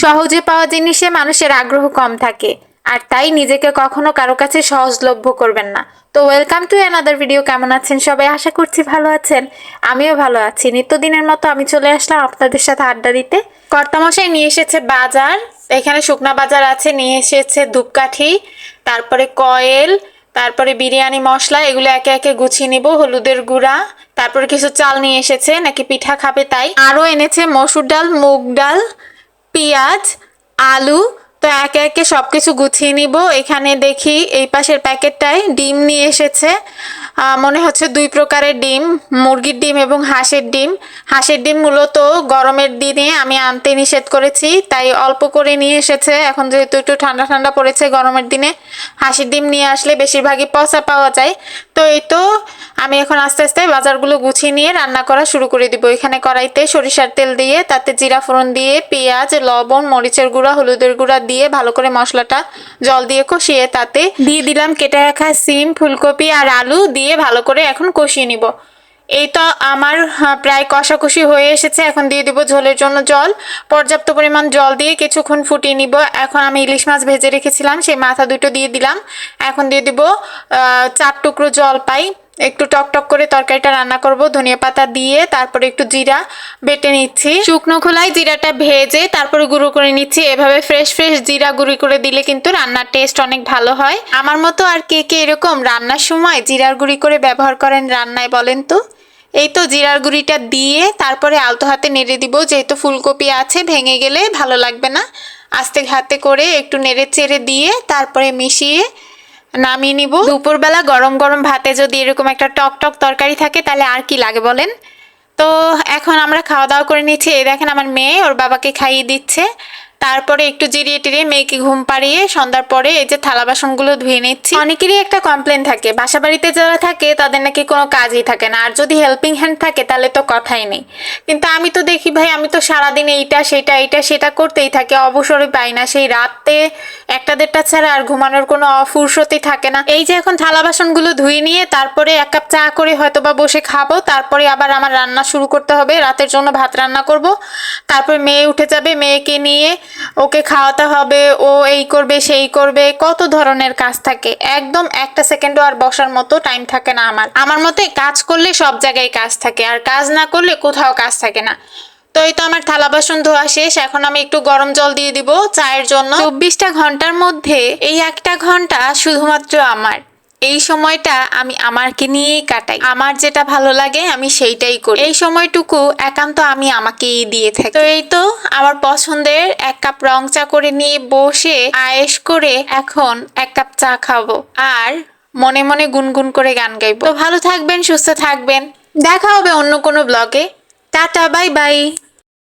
সহজে পাওয়া জিনিসে মানুষের আগ্রহ কম থাকে, আর তাই নিজেকে কখনো কারো কাছে সহজলভ্য করবেন না। তো ওয়েলকাম টু অ্যানাদার ভিডিও। কেমন আছেন সবাই? আশা করছি ভালো আছেন। আমিও ভালো আছি। নিত্যদিনের মতো আমি চলে আসলাম আপনাদের সাথে আড্ডা দিতে। কর্তামশাই নিয়ে এসেছে বাজার। এখানে শুকনা বাজার আছে, নিয়ে এসেছে ধূপকাঠি, তারপরে কয়েল, তারপরে বিরিয়ানি মশলা। এগুলো একে একে গুছিয়ে নিব। হলুদের গুঁড়া, তারপরে কিছু চাল নিয়ে এসেছে, নাকি পিঠা খাবে তাই। আরও এনেছে মসুর ডাল, মুগ ডাল, পেঁয়াজ, আলু। তো একে একে সবকিছু গুছিয়ে নিব। এখানে দেখি এই পাশের প্যাকেটটায় ডিম নিয়ে এসেছে। মনে হচ্ছে দুই প্রকারের ডিম, মুরগির ডিম এবং হাঁসের ডিম। হাঁসের ডিম মূলত গরমের দিনে আমি আনতে নিষেধ করেছি, তাই অল্প করে নিয়ে এসেছে। এখন যেহেতু একটু ঠান্ডা ঠান্ডা পড়েছে, গরমের দিনে হাঁসের ডিম নিয়ে আসলে বেশিরভাগই পচা পাওয়া যায়। তো এই তো আমি এখন আস্তে আস্তে বাজারগুলো গুছিয়ে নিয়ে রান্না করা শুরু করে দিব। এখানে কড়াইতে সরিষার তেল দিয়ে, তাতে জিরা ফোড়ন দিয়ে, পেঁয়াজ, লবণ, মরিচের গুঁড়া, হলুদের গুঁড়া দিয়ে ভালো করে মশলাটা জল দিয়ে কষিয়ে তাতে দিয়ে দিলাম কেটে রাখা সিম, ফুলকপি আর আলু দিয়ে ভালো করে এখন কষিয়ে নিব। এই তো আমার প্রায় কষাকষি হয়ে এসেছে। এখন দিয়ে দিব ঝোলের জন্য জল। পর্যাপ্ত পরিমাণ জল দিয়ে কিছুক্ষণ ফুটিয়ে নিব। এখন আমি ইলিশ মাছ ভেজে রেখেছিলাম, সেই মাথা দুটো দিয়ে দিলাম। এখন দিয়ে দিব 4 টুকরো জলপাই। একটু টকটক করে তরকারিটা রান্না করব ধনিয়া পাতা দিয়ে। তারপরে একটু জিরা বেটে নিচ্ছি। শুকনো খোলায় জিরাটা ভেজে তারপরে গুঁড়ো করে নিচ্ছি। এভাবে ফ্রেশ ফ্রেশ জিরা গুঁড়ি করে দিলে কিন্তু রান্নার টেস্ট অনেক ভালো হয়। আমার মতো আর কে কে এরকম রান্নার সময় জিরার গুঁড়ি করে ব্যবহার করেন রান্নায় বলেন তো? এই তো জিরার গুঁড়িটা দিয়ে তারপরে আলতো হাতে নেড়ে দিব, যেহেতু ফুলকপি আছে, ভেঙে গেলে ভালো লাগবে না। আস্তে হাতে করে একটু নেড়ে চেড়ে দিয়ে তারপরে মিশিয়ে নামিয়ে নিব। দুপুরবেলা গরম গরম ভাতে যদি এরকম একটা টক টক তরকারি থাকে তাহলে আর কি লাগে বলেন। তো এখন আমরা খাওয়া দাওয়া করে নিচ্ছি। এই দেখেন আমার মেয়ে ওর বাবাকে খাইয়ে দিচ্ছে। তারপরে একটু জিরিয়ে টিরিয়ে মেয়েকে ঘুম পাড়িয়ে সন্ধ্যার পরে এই যে থালা বাসনগুলো ধুয়ে নিচ্ছি। অনেকেরই একটা কমপ্লেন থাকে, বাসা বাড়িতে যারা থাকে তাদের নাকি কোনো কাজই থাকে না, আর যদি হেল্পিং হ্যান্ড থাকে তাহলে তো কথাই নেই। কিন্তু আমি তো দেখি ভাই, আমি তো সারাদিন এইটা সেটা করতেই থাকি, অবসরই পাই না। সেই রাতে 1টা 1:30 ছাড়া আর ঘুমানোর কোনো ফুরসতই থাকে না। এই যে এখন থালা বাসনগুলো ধুয়ে নিয়ে তারপরে 1 কাপ চা করে হয়তো বা বসে খাবো। তারপরে আবার আমার রান্না শুরু করতে হবে, রাতের জন্য ভাত রান্না করব। তারপর মেয়ে উঠে যাবে, মেয়েকে নিয়ে ওকে খাওয়াতে হবে, ও এই করবে সেই করবে, কত ধরনের কাজ থাকে। একদম 1টা সেকেন্ডও আর বসার মতো টাইম থাকে না আমার মতে কাজ করলে সব জায়গায় কাজ থাকে, আর কাজ না করলে কোথাও কাজ থাকে না। তো এই তো আমার থালা বাসন ধোয়া শেষ। এখন আমি একটু গরম জল দিয়ে দিব চায়ের জন্য। 24টা ঘন্টার মধ্যে এই 1টা ঘন্টা শুধুমাত্র আমার। এই সময়টা আমি আমাকে নিয়েই কাটাই। আমার যেটা ভালো লাগে আমি সেইটাই করি। এই সময়টুকু একান্ত আমি আমাকেই দিয়ে থাকি। তো এই তো আমার পছন্দের 1 কাপ রং চা করে নিয়ে বসে আয়েশ করে এখন 1 কাপ চা খাবো আর মনে মনে গুনগুন করে গান গাইবো। তো ভালো থাকবেন, সুস্থ থাকবেন। দেখা হবে অন্য কোনো ব্লগে। Tata, bye bye.